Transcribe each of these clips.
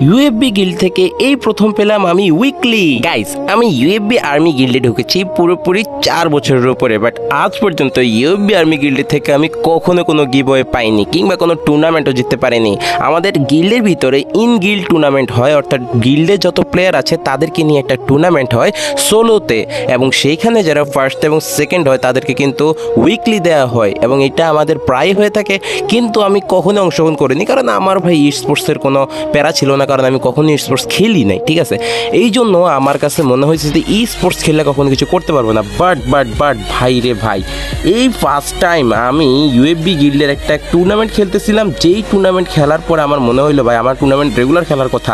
ইউএফবি guild থেকে এই প্রথম পেলাম আমি উইকলি। গাইস, আমি ইউএফবি আর্মি গিল্ডে ঢুকেছি পুরোপুরি 4 বছরের উপরে, বাট আজ পর্যন্ত ইউএফবি আর্মি গিল্ডে থেকে আমি কখনো কোনো গিভওয়ে পাইনি কিংবা কোনো টুর্নামেন্টও জিততে পারিনি। আমাদের গিল্ডের ভিতরে ইন গিল্ড টুর্নামেন্ট হয়, অর্থাৎ গিল্ডে যত প্লেয়ার আছে তাদেরকে নিয়ে একটা টুর্নামেন্ট হয় সোলোতে, এবং সেইখানে যারা ফার্স্ট এবং সেকেন্ড হয় তাদেরকে কিন্তু উইকলি দেওয়া হয়, এবং এটা আমাদের প্রায় হয়ে থাকে। কিন্তু আমি কখনো অংশগ্রহণ করিনি, কারণ আমার ভাই স্পোর্টসের কোনো প্যারা ছিল না, কারণ আমি কখনো স্পোর্টস খেলি নাই, ঠিক আছে। এই জন্য আমার কাছে মনে হয়েছে যে স্পোর্টস খেললে কখনো কিছু করতে পারবো না। বাট ভাই রে ভাই, এই ফার্স্ট টাইম আমি ইউএফবি গিল্ডের একটা টুর্নামেন্ট খেলতেছিলাম, যেই টুর্নামেন্ট খেলার পর আমার মনে হইলো ভাই আমার টুর্নামেন্ট রেগুলার খেলার কথা,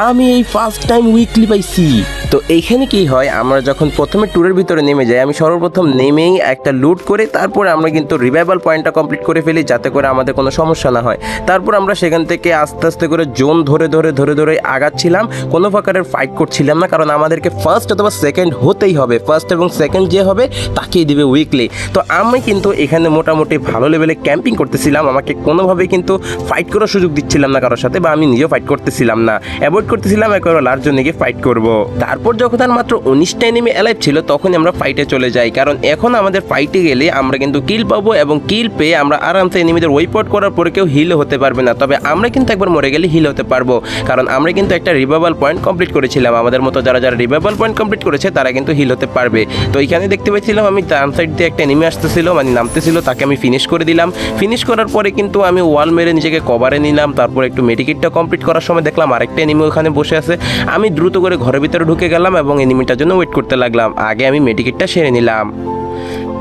আমি এই ফার্স্ট টাইম উইকলি পাইছি। তো এইখানে কি হয়, আমরা যখন প্রথমে ট্যুরের ভিতরে নেমে যাই, আমি সর্বপ্রথম নেমেই একটা লুট করে তারপরে আমরা কিন্তু রিভাইভাল পয়েন্টটা কমপ্লিট করে ফেলি, যাতে করে আমাদের কোনো সমস্যা না হয়। তারপর আমরা সেখান থেকে আস্তে আস্তে করে জোন ধরে আগাচ্ছিলাম, কোনো প্রকারের ফাইট করছিলাম না, কারণ আমাদেরকে ফার্স্ট অথবা সেকেন্ড হতেই হবে। ফার্স্ট এবং সেকেন্ড যে হবে তাকেই দিবে উইকলি। তো আমি কিন্তু এখানে মোটামুটি ভালো লেভেলে ক্যাম্পিং করতেছিলাম, আমাকে কোনোভাবেই কিন্তু ফাইট করার সুযোগ দিচ্ছিলাম না কারোর সাথে, বা আমি নিজেও ফাইট করতেছিলাম না, অ্যাভয়েড করতেছিলাম একেবারে লাস্ট জন্য গিয়ে ফাইট করবো। তারপর যখন আর মাত্র 19টা এনিমি অ্যালাইভ ছিল, তখন আমরা ফাইটে চলে যাই, কারণ এখন আমাদের ফাইটে গেলে আমরা কিন্তু কিল পাবো, এবং কিল পেয়ে আমরা আরামসে এনিমিদের ওয়াইপ আউট করার পরে কেউ হিল হতে পারবে না। তবে আমরা কিন্তু একবার মরে গেলে হিল হতে পারবো, কারণ আমরা কিন্তু একটা রিভাইভাল পয়েন্ট কমপ্লিট করেছিলাম। আমাদের মতো যারা রিভাইভাল পয়েন্ট কমপ্লিট করেছে তারা কিন্তু হিল হতে পারবে। তো এখানে দেখতে পাচ্ছিলাম আমি ডান সাইড দিয়ে একটা এনিমি আসতেছিল, মানে নামতেছিল, তাকে আমি ফিনিশ করে দিলাম। ফিনিশ করার পরে কিন্তু আমি ওয়াল মেরে নিজেকে কভারে নিলাম। তারপর একটু মেডিকেটটা কমপ্লিট করার সময় দেখলাম আরেকটা এনিমি ওখানে বসে আছে। আমি দ্রুত করে ঘরের ভিতরে ঢুকে গেলাম এবং এনিমিটার জন্য ওয়েট করতে লাগলাম। আগে আমি মেডিকেটটা সেরে নিলাম।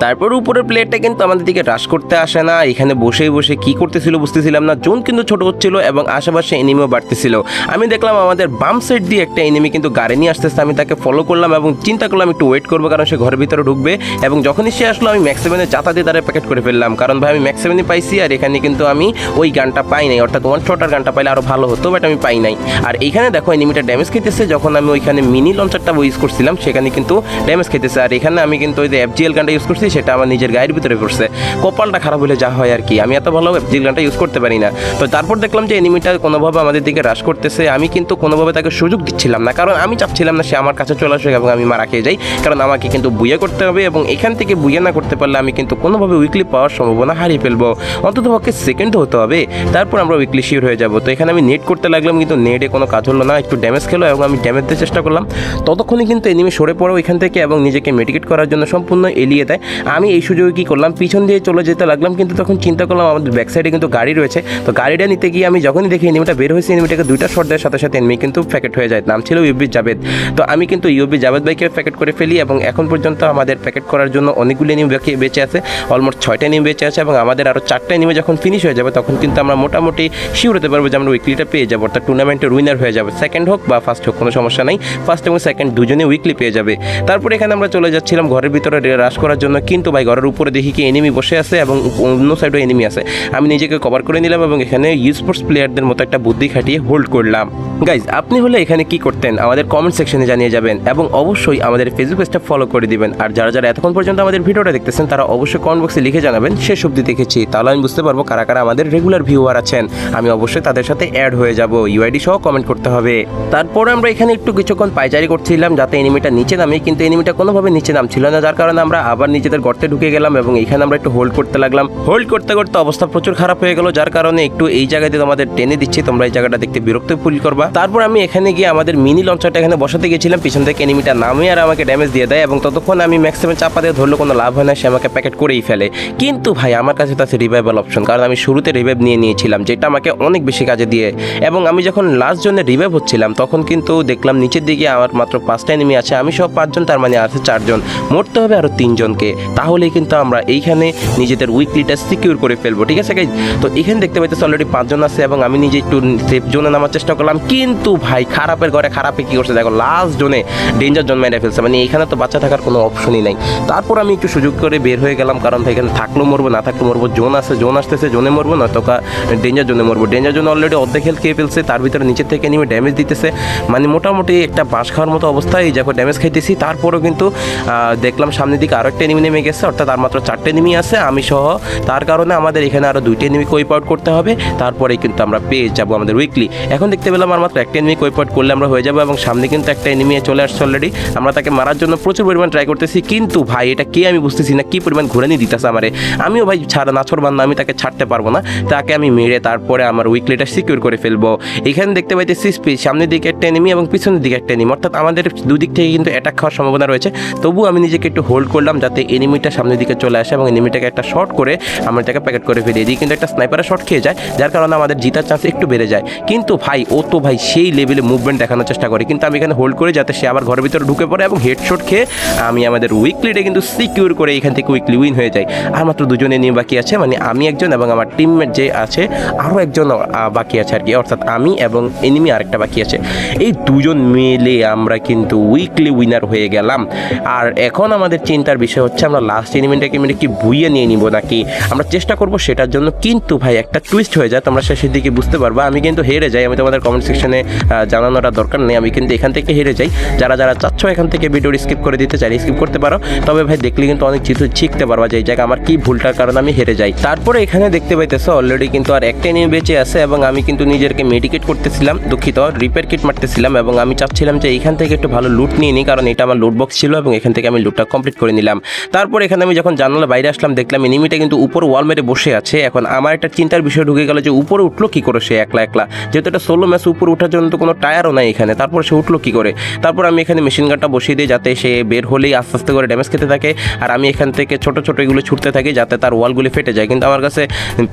তারপর উপরের প্লেয়ারটা কিন্তু আমাদের দিকে রাশ করতে আসে না, এখানে বসে কি করতেছিল বুঝতেছিলাম না। জোন কিন্তু ছোট হচ্ছিল এবং আশেপাশে এনিমিও বাড়তেছিল। আমি দেখলাম আমাদের বাম সাইড দিয়ে একটা এনিমি কিন্তু গাড়ি নিয়ে আসতেছে, আমি তাকে ফলো করলাম এবং চিন্তা করলাম একটু ওয়েট করবো, কারণ সে ঘরের ভিতরে ঢুকবে। এবং যখনই সে আসলো আমি ম্যাক্স 7 জাতা দিয়ে তারা প্যাকেট করে ফেললাম, কারণ ভাই আমি ম্যাক্স 7 পাইছি, আর এখানে কিন্তু আমি ওই গানটা পাই নাই, অর্থাৎ ওয়ান শটার গানটা পাইলে আরও ভালো হতো, বাট আমি পাই নাই। আর এইখানে দেখো এনিমিটা ড্যামেজ খেতেছে, যখন আমি ওইখানে মিনি লঞ্চারটা ইউজ করছিলাম সেখানে কিন্তু ড্যামেজ খেতেছে। আর এখানে আমি কিন্তু ওই যে FGL গানটা ইউজ করছি, সেটা আমার নিজের গায়ের ভিতরে পড়ছে। কপালটা খারাপ হলে যা হয় আর কি, আমি এত ভালো FGL গানটা ইউজ করতে পারি না। তো তারপর দেখলাম যে এনিমিটা কোনোভাবে আমাদের দিকে রাশ করতেছে, আমি কিন্তু কোনোভাবে তাকে সুযোগ দিচ্ছিলাম না, কারণ আমি চাচ্ছিলাম না সে আমার কাছে চলে আসে এবং আমি মারা খেয়ে যাই, কারণ আমাকে কিন্তু বুইয়া করতে হবে, এবং এখান থেকে বুইয়া না করতে পারলে আমি কিন্তু কোনোভাবে উইকলি পাওয়ার সম্ভাবনা হারিয়ে ফেলবো, অন্ততপক্ষে সেকেন্ড হতে হবে, তারপর আমরা উইকলি শিওর হয়ে যাবো। তো এখানে আমি নেট করতে লাগলাম, কিন্তু নেটে কোনো কাজ হলো না, একটু ড্যামেজ খেলো এবং আমি ড্যামেজ দেওয়ার চেষ্টা করলাম। ততক্ষণে কিন্তু এনিমি সরে পড়ো এখান থেকে এবং নিজেকে মেডিকেট করার জন্য সম্পূর্ণ এলিয়ে দেয়। আমি এই সুযোগে কী করলাম, পিছন দিয়ে চলে যেতে লাগলাম, কিন্তু তখন চিন্তা করলাম আমাদের ব্যাক সাইডে কিন্তু গাড়ি রয়েছে। তো গাড়িটা নিতে গিয়ে আমি যখনই দেখি এনিমিটা বের হয়েছে, এনিমিটাকে 2টা শট দেওয়ার সাথে সাথে এনিমি কিন্তু প্যাকেট হয়ে যায়। নাম ছিল ইউবি জাভেদ। তো আমি কিন্তু ইউবি জাভেদ ভাইকে প্যাকেট করে ফেলি, এবং এখন পর্যন্ত আমাদের প্যাকেট করার জন্য অনেকগুলো এনিমি বেঁচে আছে, অলমোস্ট 6টা এনিমি বেঁচে আছে, এবং আমাদের আরও 4টা এনিমি যখন ফিনিশ হয়ে যাবে তখন কিন্তু আমরা মোটামুটি শিওর হতে পারবো যে আমরা উইকলিটা পেয়ে যাবো, অর্থাৎ টুর্নামেন্টের উইনার হয়ে যাবে। সেকেন্ড হোক বা ফার্স্ট হোক কোনো সমস্যা নাই, ফার্স্ট এবং সেকেন্ড দুজনে উইকলি পেয়ে যাবে। তারপরে এখানে আমরা চলে যাচ্ছিলাম ঘরের ভিতরে রাশ করার জন্য, কিন্তু ভাই ঘরের উপরে দেখি কি এনিমি বসে আছে এবং অন্য সাইডে এনিমি আছে। আমি নিজেকে কভার করে নিলাম এবং এখানে স্পোর্টস প্লেয়ারদের মতো একটা বুদ্ধি খাটিয়ে হোল্ড করলাম। গাইজ, আপনি হলে এখানে কি করতেন আমাদের কমেন্ট সেকশনে জানিয়ে যাবেন, এবং অবশ্যই আমাদের ফেসবুক পেজটা ফলো করে দিবেন। আর যারা এতক্ষণ পর্যন্ত আমাদের ভিডিওটা দেখতেছেন তারা অবশ্যই কমেন্ট বক্সে লিখে জানাবেন শেষ অবধি দেখেছি, তাহলে আমি বুঝতে পারবো কারা কারা আমাদের রেগুলার ভিউয়ার আছেন। আমি অবশ্যই তাদের সাথে অ্যাড হয়ে যাব, ইউআইডি সহ কমেন্ট করতে হবে। তারপরে আমরা এখানে একটু কিছুক্ষণ পাইচারি করছিলাম যাতে এনিমিটা নিচে নামে, কিন্তু এনিমিটা কোনোভাবে নিচে নামছিল না, যার কারণে আমরা আবার নিজেদের গর্তে ঢুকে গেলাম এবং এখানে আমরা একটু হোল্ড করতে লাগলাম। হোল্ড করতে করতে অবস্থা প্রচুর খারাপ হয়ে গেল, যার কারণে একটু এই জায়গাতে তোমাদের টেনে দিচ্ছি, তোমরা এই জায়গাটা দেখতে বিরক্ত ফিল করবা। তারপর আমি এখানে গিয়ে আমাদের মিনি লঞ্চারটা এখানে বসাতে গেছিলাম, পিছন থেকে এনিমিটা নামে আর আমাকে ড্যামেজ দিয়ে দেয়, এবং ততক্ষণ আমি ম্যাক্সিমাম চাপা দিয়ে ধরলে কোনো লাভ হয় না, সে আমাকে প্যাকেট করেই ফেলে। কিন্তু ভাই আমার কাছে তো আছে রিভাইভাল অপশন, কারণ আমি শুরুতে রিভাইভ নিয়েছিলাম, যেটা আমাকে অনেক বেশি কাজে দিয়ে। এবং আমি যখন লাস্ট জনে রিভাইভ হচ্ছিলাম তখন কিন্তু দেখলাম নিচের দিকে আমার মাত্র 5টা এনিমি আছে, আমি সব 5 জন, তার মানে আছে 4 জন, মরতে হবে আরও 3 জনকে, তাহলেই কিন্তু আমরা এইখানে নিজেদের উইকলিটা সিকিউর করে ফেলবো, ঠিক আছে গাইজ। তো এখানে দেখতে পাইতেছি অলরেডি 5 জন আছে এবং আমি নিজে একটু সেফ জোনে নামার চেষ্টা করলাম, কিন্তু ভাই খারাপের ঘরে খারাপে কী করছে দেখো, লাস্ট জোনে ডেঞ্জার জোন মেরে ফেলছে, মানে এখানে তো বাচ্চা থাকার কোনো অপশনই নাই। তারপর আমি একটু সুযোগ করে বের হয়ে গেলাম, কারণ ভাই এখানে থাকলেও মরবো, না থাকলেও মরবো, জোন আছে, জোন আসতেছে, জোনে মরবো, নয়তো ডেঞ্জার জোনে মরবো। ডেঞ্জার জোন অলরেডি অর্ধেক হেলথ খেয়ে ফেলছে, তার ভিতরে নিচের থেকে এনিমি ড্যামেজ দিতেছে, মানে মোটামুটি একটা বাঁশ খাওয়ার মতো অবস্থায় যখন ড্যামেজ খাইতেছি। তারপরেও কিন্তু দেখলাম সামনের দিকে আরও একটা এনিমি নেমে নেমে গেছে, অর্থাৎ আর মাত্র 4টে এনিমি আছে আমি সহ। তার কারণে আমাদের এখানে আরও 2টি এনিমি ওয়াইপ আউট করতে হবে, তারপরেই কিন্তু আমরা পেয়ে যাবো আমাদের উইকলি। এখন দেখতে পেলাম আর মাত্র একটা এনিমি ওয়াইপ আউট করলে আমরা হয়ে যাবো, এবং সামনে কিন্তু একটা এনিমি চলে আসছে অলরেডি। আমরা তাকে মারার জন্য প্রচুর পরিমাণ ট্রাই করতেছি, কিন্তু ভাই এটা কে আমি বুঝতেছি না, কি পরিমাণ ঘুরে নিয়ে দিতেছে আমারে। আমিও ভাই নাছর বান্ধা, আমি তাকে ছাড়তে পারবো না, তাকে আমি মেরে তারপরে আমার উইকলিটা সিকিউর করে ফেলবো। এখানে দেখতে পাইতেছি সামনের দিকে একটা এনিমি এবং পিছনের দিকে একটা এনিমি, অর্থাৎ আমাদের দুদিক থেকে কিন্তু অ্যাটাক খাওয়ার সম্ভাবনা রয়েছে। তবু আমি নিজেকে একটু হোল্ড করলাম যাতে এনিমিটা সামনের দিকে চলে আসে, এবং এনিমিটাকে একটা শট করে আমরা তাকে প্যাকেট করে ফেলি। এদিকে কিন্তু একটা স্নাইপারের শট খেয়ে যায়, যার কারণে আমাদের জিতার চান্স একটু বেড়ে যায়। কিন্তু ভাই ও তো ভাই সেই লেভেলে মুভমেন্ট দেখানোর চেষ্টা করে, কিন্তু আমি এখানে হোল্ড করে যাতে সে আবার ঘরের ভিতরে ঢুকে পড়ে, এবং হেডশট খেয়ে আমি আমাদের উইকলিটা কিন্তু সিকিউর করে এখান থেকে উইকলি উইন হয়ে যায়। আর মাত্র 2জন এনিমি বাকি আছে, মানে আমি একজন এবং আমার টিমমেট যে আছে আরও একজন বাকি আছে আর কি, অর্থাৎ আমি এবং এনিমি আরেকটা বাকি আছে। এই 2জন মিলে আমরা কিন্তু উইকলি উইনার হয়ে গেলাম। আর এখন আমাদের চিন্তার বিষয় হচ্ছে আমরা লাস্ট এনিমিটাকে কি বুইয়ে নিয়ে নিব নাকি, আমরা চেষ্টা করব সেটার জন্য। কিন্তু ভাই একটা টুইস্ট হয়ে যায়, তোমরা শেষের দিকে বুঝতে পারবা। আমি কিন্তু হেরে যাই, আমি তোমাদের কমেন্ট সেকশনে জানানোটা দরকার নেই, আমি কিন্তু এখান থেকে হেরে যাই। যারা যারা চাচ্ছ এখান থেকে ভিডিও স্কিপ করে দিতে চাই স্কিপ করতে পারো, তবে ভাই দেখলে কিন্তু অনেক কিছু শিখতে পারবা যে এই জায়গায় আমার কি ভুলটার কারণে আমি হেরে যাই। তারপরে এখানে দেখতে পাইতেছো অলরেডি কিন্তু আর একটা এনিমি বেঁচে আছে, এবং আমি কিন্তু নিজেকে মেডিকেট করতেছিলাম, দুঃখিত রিপেয়ার কিট মারতেছিলাম, এবং আমি চাচ্ছিলাম যে এখান থেকে একটু ভালো লুট নিয়ে নিই, কারণ এটা আমার লুট বক্স ছিল, এবং এখান থেকে আমি লুটটা কমপ্লিট করে নিলাম। তারপর এখানে আমি যখন জানালা বাইরে আসলাম দেখলাম এনিমিটা কিন্তু উপর ওয়াল মেরে বসে আছে। এখন আমার একটা চিন্তার বিষয় ঢুকে গেল যে উপরে উঠলো কি করে সে একলা একলা, যেহেতু এটা সোলো ম্যাচ, উপরে ওঠার জন্য তো কোনো টায়ারও নাই এখানে, তারপর সে উঠলো কি করে। তারপর আমি এখানে মেশিন গানটা বসিয়ে দিই যাতে সে বের হলেই আস্তে আস্তে করে ড্যামেজ খেতে থাকে, আর আমি এখান থেকে ছোট ছোট এগুলো ছুটতে থাকি যাতে তার ওয়ালগুলি ফেটে যায়। কিন্তু আমার কাছে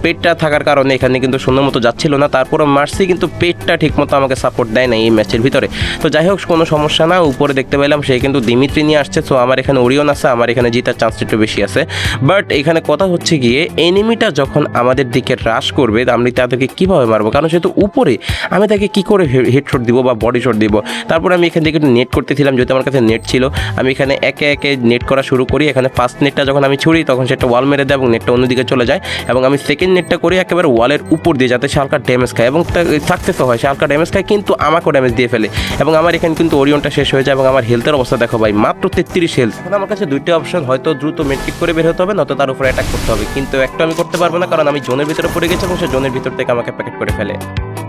পেটটা থাকার কারণে এখানে কিন্তু সুন্দর মতো যাচ্ছিল না, তারপরও মারছি, কিন্তু পেটটা ঠিকমতো আমাকে সাপোর্ট দেয় না এই ম্যাচের ভিতরে। তো যাই হোক কোনো সমস্যা না, উপরে দেখতে পেলাম সে কিন্তু দিমিত্রি নিয়ে আসছে, সো আমার এখানে ওরিয়ন আছে, আমার এখানে জিতার চান্স একটু বেশি আছে। বাট এখানে কথা হচ্ছে গিয়ে এনিমিটা যখন আমাদের দিকে রাশ করবে আমি তাদেরকে কীভাবে মারবো, কারণ সে তো উপরে, আমি তাকে কী করে হেডশট দিব বা বডি শট দিব। তারপর আমি এখান থেকে একটু নেট করতেছিলাম, যেহেতু আমার কাছে নেট ছিল, আমি এখানে একে একে নেট করা শুরু করি। এখানে ফার্স্ট নেটটা যখন আমি ছুড়ি তখন সেটা ওয়াল মেরে দেয় এবং নেটটা অন্যদিকে চলে যায়, এবং আমি সেকেন্ড নেটটা করি একেবারে ওয়ালের উপর দিয়ে যাতে সে হালকা ড্যামেজ খায়, এবং সাকসেসও হয়, সে হালকা ড্যামেজ খায় কিন্তু আমাকেও ড্যামেজ দিয়ে ফেলে, এবং আমার এখানে কিন্তু ওরিয়নটা শেষ হয়ে যায়, এবং আমার হেলথের অবস্থা দেখো ভাই মাত্র 33 হেলথ। এখন আমার কাছে 2টা অপশন, হয়তো দ্রুত মেট্রিক করে বের হতে হবে, নয়তো তার উপরে অ্যাটাক করতে হবে, কিন্তু একটা আমি করতে পারবো না, কারণ আমি জোনের ভিতরে পড়ে গেছি এবং সে জোনের ভিতর থেকে আমাকে প্যাকেট করে ফেলে।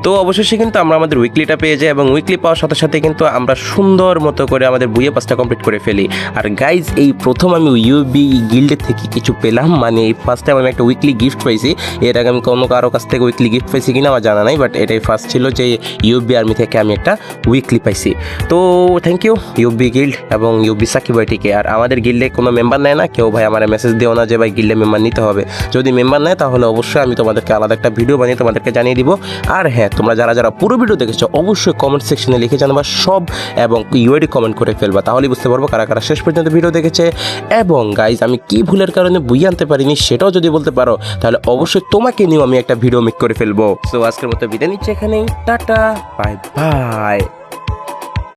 তো অবশেষে কিন্তু আমরা আমাদের উইকলিটা পেয়ে যাই, এবং উইকলি পাওয়ার সাথে সাথে কিন্তু আমরা সুন্দর মতো করে আমাদের বুয়ে পাসটা কমপ্লিট করে ফেলি। আর গাইজ এই প্রথম আমি ইউবি গিল্ডের থেকে কিছু পেলাম, মানে এই ফার্স্ট টাইম আমি একটা উইকলি গিফট পাইছি। এর আগে আমি কোনো কারো কাছ থেকে উইকলি গিফট পাইছি কিনা আমার জানা নাই, বাট এটাই ফার্স্ট ছিল যে ইউবি আর্মি থেকে আমি একটা উইকলি পাইছি। তো থ্যাংক ইউ ইউবি গিল্ড এবং ইউবি সাকিব ভাইটিকে। আর আমাদের গিল্ডে কোনো মেম্বার নেয় না, কেউ ভাই আমার মেসেজ দিও না যে ভাই গিল্ডে মেম্বার নিতে হবে। যদি মেম্বার নেয় তাহলে অবশ্যই আমি তোমাদেরকে আলাদা একটা ভিডিও বানিয়ে তোমাদেরকে জানিয়ে দিব। আর হ্যাঁ, তোমরা যারা যারা পুরো ভিডিও দেখেছো অবশ্যই কমেন্ট সেকশনে লিখে জানাবা সব, এবং ইউআইডি কমেন্ট করে ফেলবা, তাহলে বুঝতে পারবো কারা কারা শেষ পর্যন্ত ভিডিও দেখেছে। এবং গাইজ আমি কি ভুলের কারণে বুঝে আনতে পারিনি সেটাও যদি বলতে পারো তাহলে অবশ্যই তোমাকে নিয়েও আমি একটা ভিডিও মেক করে ফেলবো। সো আজকের মতো বিদায় নিচ্ছি এখানেই, টাটা বাই বাই।